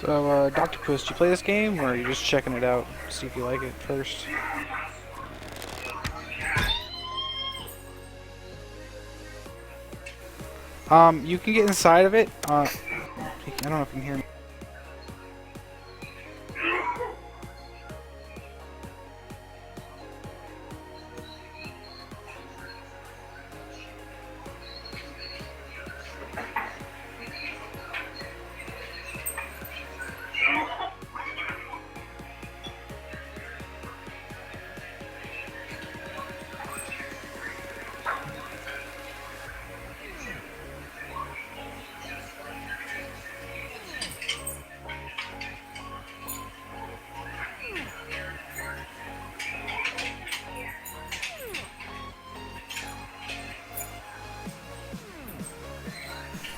So, Dr. Puss, do you play this game, or are you just checking it out, see if you like it first? You can get inside of it. I don't know if you can hear me.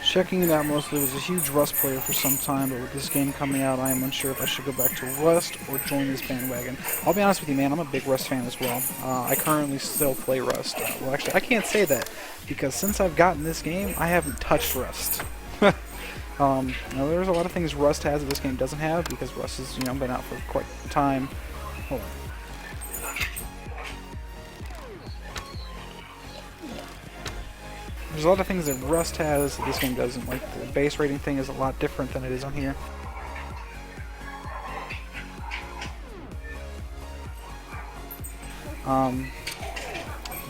Checking it out mostly, was a huge Rust player for some time, but with this game coming out, I am unsure if I should go back to Rust or join this bandwagon. I'll be honest with you, man, I'm a big Rust fan as well. I currently still play Rust. Well, actually, I can't say that, because since I've gotten this game, I haven't touched Rust. Now, there's a lot of things Rust has that this game doesn't have, because Rust has, been out for quite some time. Hold on. There's a lot of things that Rust has that this game doesn't. Like, the base rating thing is a lot different than it is on here.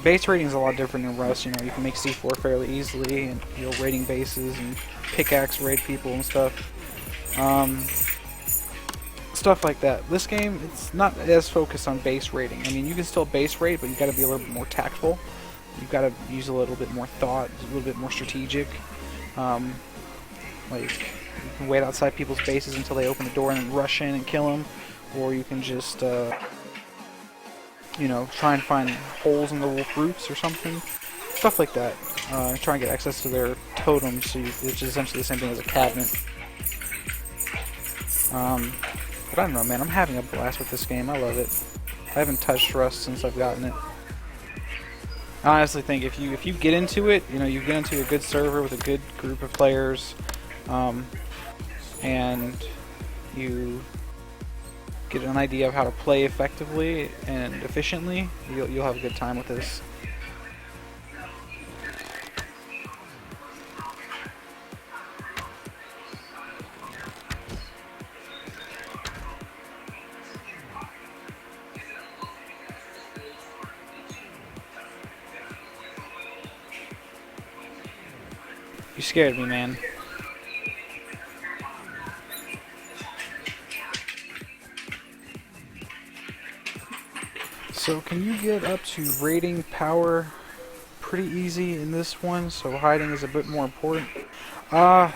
Base rating is a lot different in Rust. You can make C4 fairly easily, and raiding bases and pickaxe raid people and stuff. Stuff like that. This game, it's not as focused on base rating. I mean, you can still base raid, but you got to be a little bit more tactful. You've got to use a little bit more thought, a little bit more strategic. Like, you can wait outside people's bases until they open the door and then rush in and kill them, or you can just, try and find holes in the roofs or something. Stuff like that. Try and get access to their totems, which is essentially the same thing as a cabinet. But I don't know, man. I'm having a blast with this game. I love it. I haven't touched Rust since I've gotten it. I honestly think if you get into it, you get into a good server with a good group of players, and you get an idea of how to play effectively and efficiently, you'll have a good time with this. You scared me, man. So can you get up to raiding power pretty easy in this one, so hiding is a bit more important?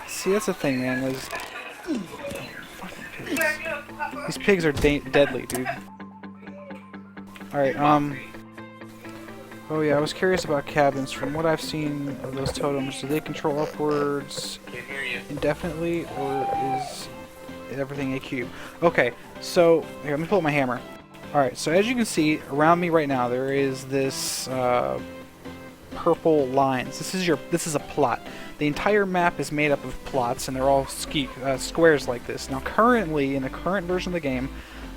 See, that's the thing, man, is... Fucking pigs. These pigs are deadly, dude. Alright, oh yeah, I was curious about cabins. From what I've seen of those totems, do they control upwards indefinitely, or is everything a cube? Okay, so here, let me pull up my hammer. Alright, so as you can see, around me right now, there is this purple lines. This is a plot. The entire map is made up of plots, and they're all squares like this. Now, currently, in the current version of the game,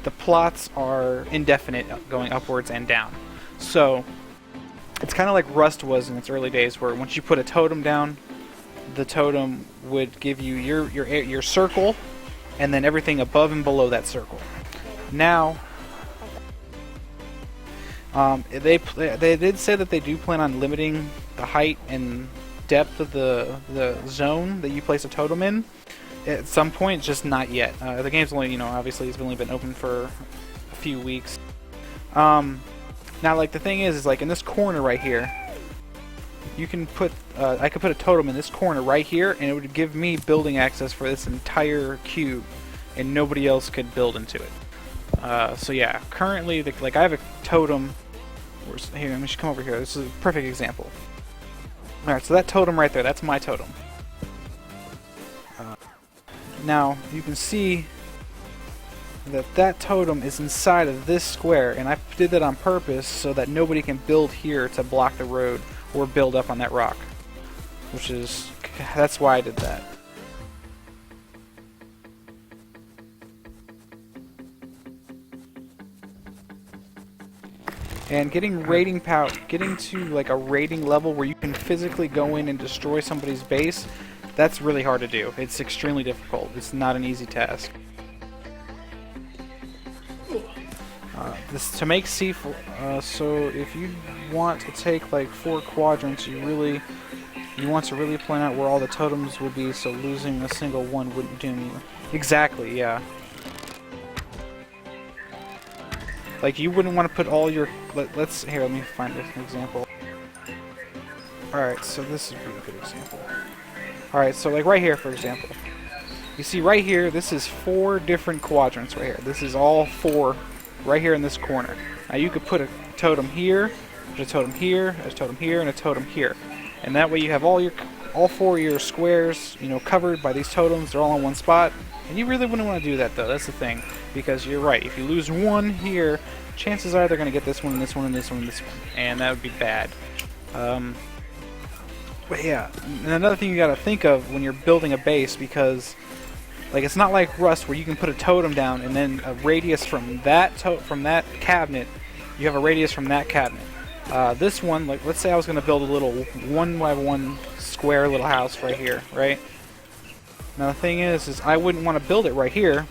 the plots are indefinite, going upwards and down. So it's kind of like Rust was in its early days, where once you put a totem down, the totem would give you your circle, and then everything above and below that circle. Now, they did say that they do plan on limiting the height and depth of the zone that you place a totem in at some point, just not yet. The game's only, obviously it's only been open for a few weeks. Now, like, the thing is like in this corner right here, you can put, I could put a totem in this corner right here, and it would give me building access for this entire cube, and nobody else could build into it. So yeah, currently, like, I have a totem. Here, let me just come over here. This is a perfect example. Alright, so that totem right there, that's my totem. Now, you can see that totem is inside of this square, and I did that on purpose so that nobody can build here to block the road or build up on that rock. That's why I did that. And getting getting to like a raiding level where you can physically go in and destroy somebody's base, that's really hard to do. It's extremely difficult. It's not an easy task. This to make C4. So if you want to take like 4 quadrants, you want to really plan out where all the totems will be, so losing a single one wouldn't doom you. Exactly, yeah. Like, you wouldn't want to put all your... Let me find an example. Alright, so this is a really good example. Alright, so like right here, for example. You see right here, this is 4 different quadrants right here. This is all 4 right here in this corner. Now you could put a totem here, a totem here, a totem here, and a totem here. And that way you have all 4 of your squares, you know, covered by these totems. They're all in one spot. And you really wouldn't want to do that, though. That's the thing. Because you're right. If you lose one here, chances are they're going to get this one, and this one, and this one, and this one. And that would be bad. But yeah. And another thing you got to think of when you're building a base, because like it's not like Rust where you can put a totem down and then a radius from that cabinet. You have a radius from that cabinet. This one, like let's say I was going to build a little 1x1 square little house right here, right? Now the thing is I wouldn't want to build it right here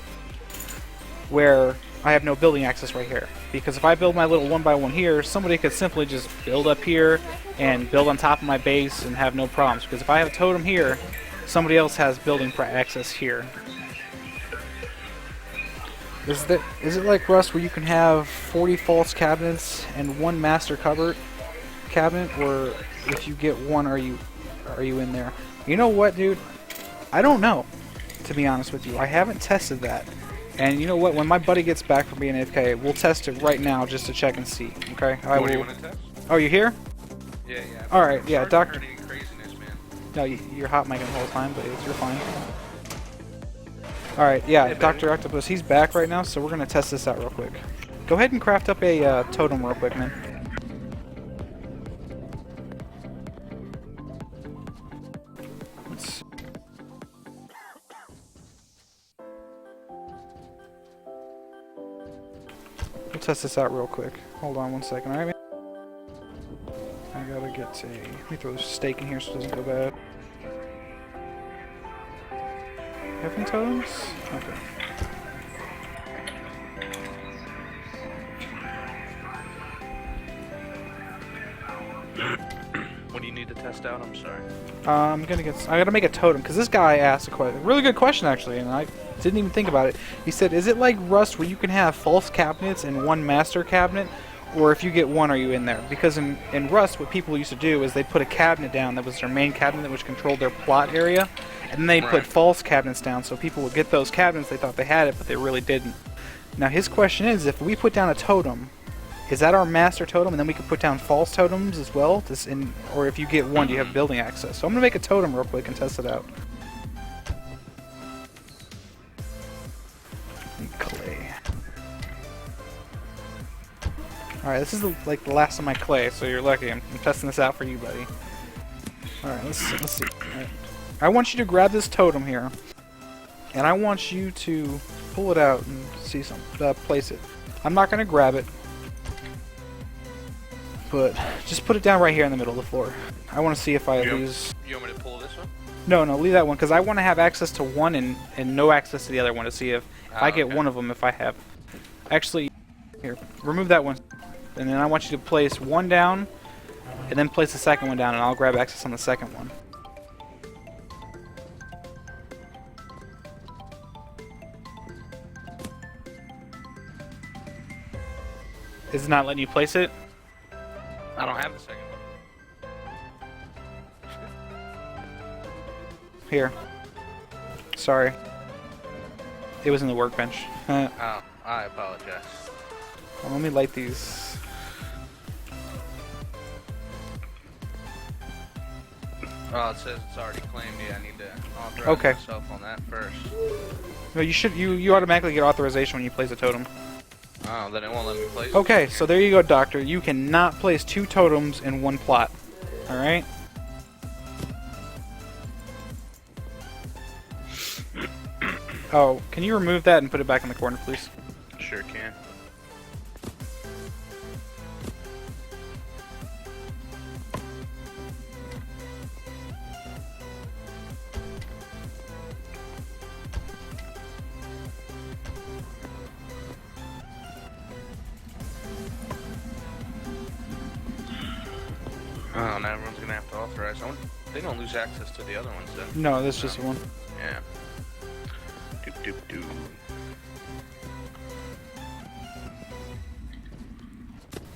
where I have no building access right here. Because if I build my little 1x1 here, somebody could simply just build up here and build on top of my base and have no problems. Because if I have a totem here, somebody else has building access here. Is it like Rust where you can have 40 false cabinets and 1 master cupboard cabinet, or if you get one, are you in there? You know what, dude? I don't know, to be honest with you. I haven't tested that. And you know what? When my buddy gets back from being AFK, we'll test it right now just to check and see. Okay? What do you want to test? Oh, you here? Yeah, yeah. All right, yeah, Doctor. Craziness, man. No, you're hot micing the whole time, but you're fine. All right, yeah, hey, Dr. Octopus, he's back right now, so we're gonna test this out real quick. Go ahead and craft up a totem real quick, man. We'll test this out real quick. Hold on 1 second, alright, man? I gotta get a... Let me throw this steak in here so it doesn't go bad. Have any totems? Okay. What do you need to test out? I'm sorry. I gotta make a totem, because this guy asked a question. Really good question, actually, and I didn't even think about it. He said, is it like Rust where you can have false cabinets and 1 master cabinet? Or if you get 1, are you in there? Because in Rust, what people used to do is they'd put a cabinet down that was their main cabinet, which controlled their plot area. And then they'd put false cabinets down, so people would get those cabinets, they thought they had it, but they really didn't. Now his question is, if we put down a totem, is that our master totem, and then we can put down false totems as well? Or if you get 1, do you have building access? So I'm going to make a totem real quick and test it out. Clay. Alright, this is like the last of my clay, so you're lucky. I'm testing this out for you, buddy. Alright, let's see. All right. I want you to grab this totem here, and I want you to pull it out and see place it. I'm not going to grab it, but just put it down right here in the middle of the floor. I want to see if I lose... You want me to pull this one? No, leave that one, because I want to have access to one and no access to the other one to see if I get one of them if I have... Actually, here, remove that one. And then I want you to place 1 down, and then place the second one down, and I'll grab access on the second one. Is it not letting you place it? I don't have the second one. Here. Sorry. It was in the workbench. Oh, I apologize. Well, let me light these. Oh, it says it's already claimed. Yeah, I need to authorize myself on that first. No, you automatically get authorization when you place a totem. Oh, then it won't let me place it. Okay, so there you go, Doctor. You cannot place 2 totems in 1 plot. Alright? Oh, can you remove that and put it back in the corner, please? Sure can. Oh, and everyone's gonna have to authorize. They don't lose access to the other ones then. No, this is just one. Yeah. Doop doop doop.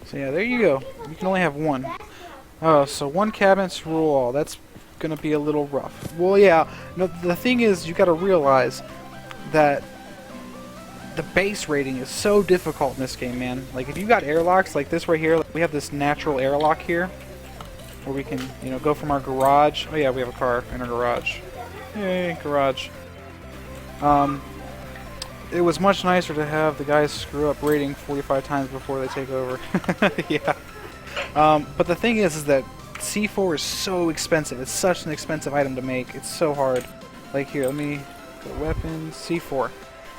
So yeah, there you go. You can only have one. Oh, so one cabinets rule all. That's gonna be a little rough. Well, yeah. No, the thing is, you gotta realize that the base rating is so difficult in this game, man. Like, if you got airlocks like this right here, like we have this natural airlock here, where we can, you know, go from our garage. Oh yeah, we have a car in our garage. Yay, garage. It was much nicer to have the guys screw up rating 45 times before they take over. Yeah. But the thing is that C4 is so expensive. It's such an expensive item to make. It's so hard. Like here, let me go weapons, C4.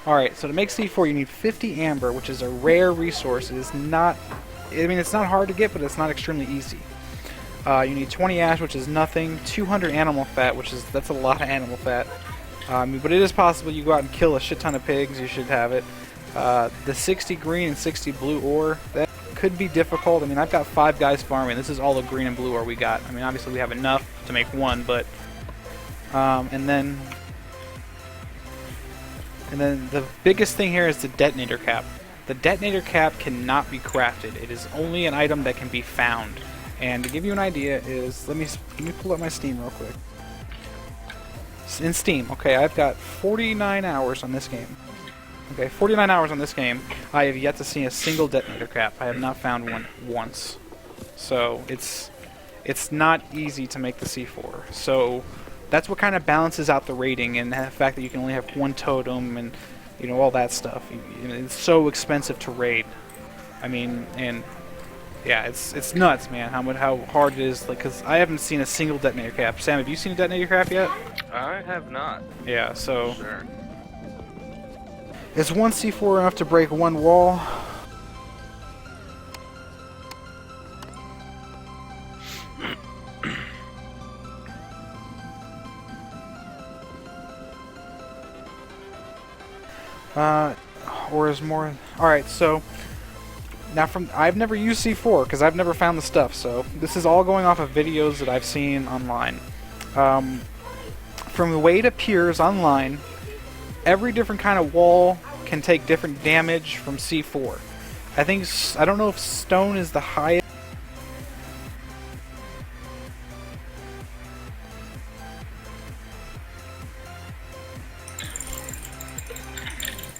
Alright, so to make C4 you need 50 amber, which is a rare resource. It is not, I mean, it's not hard to get, but it's not extremely easy. You need 20 ash, which is nothing. 200 animal fat, that's a lot of animal fat. But it is possible you go out and kill a shit ton of pigs, you should have it. The 60 green and 60 blue ore, that could be difficult. I mean, I've got 5 guys farming. This is all the green and blue ore we got. I mean, obviously we have enough to make one, but... And then the biggest thing here is the detonator cap. The detonator cap cannot be crafted. It is only an item that can be found. And to give you an idea is, let me pull up my Steam real quick. In Steam, okay, I've got 49 hours on this game. Okay, 49 hours on this game. I have yet to see a single detonator cap. I have not found one once. So it's not easy to make the C4. So that's what kind of balances out the rating, and the fact that you can only have one totem and, you know, all that stuff. You know, it's so expensive to raid. I mean, and yeah, it's nuts, man. How hard it is. Like, cause I haven't seen a single detonator cap. Sam, have you seen a detonator cap yet? I have not. Yeah. So. Sure. Is one C4 enough to break one wall? Or is more... Alright, so... Now, I've never used C4, because I've never found the stuff, so... This is all going off of videos that I've seen online. From the way it appears online, every different kind of wall can take different damage from C4. I don't know if stone is the highest.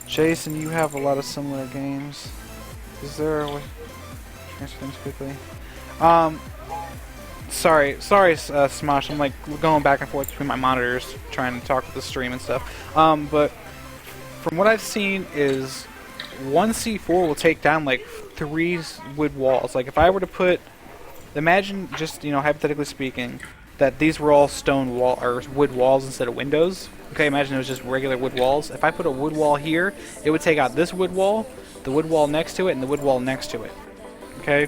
Jason, you have a lot of similar games. Is there a way to transfer things quickly? Sorry, Smosh. I'm like going back and forth between my monitors, trying to talk with the stream and stuff. But from what I've seen is one C4 will take down like 3 wood walls. Like if I were to put, imagine just, you know, hypothetically speaking, that these were all stone wall or wood walls instead of windows. Okay, imagine it was just regular wood walls. If I put a wood wall here, it would take out this wood wall, the wood wall next to it, and the wood wall next to it. Okay,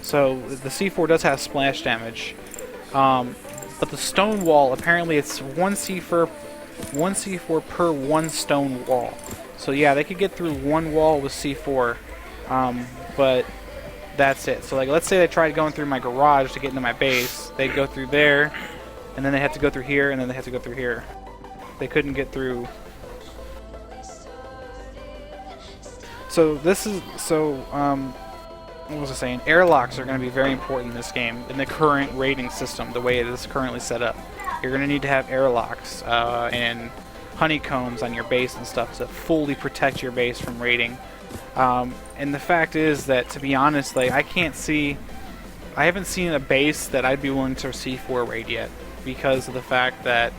so the C4 does have splash damage, but the stone wall, apparently it's one C4 per one stone wall. So yeah, they could get through one wall with C4, but that's it. So like, let's say they tried going through my garage to get into my base, they'd go through there, and then they had to go through here, and then they had to go through here. They couldn't get through. So this is, what was I saying? Airlocks are going to be very important in this game, in the current rating system, the way it is currently set up. You're going to need to have airlocks and honeycombs on your base and stuff to fully protect your base from raiding. And the fact is that, to be honest, like, I haven't seen a base that I'd be willing to C4 raid yet, because of the fact that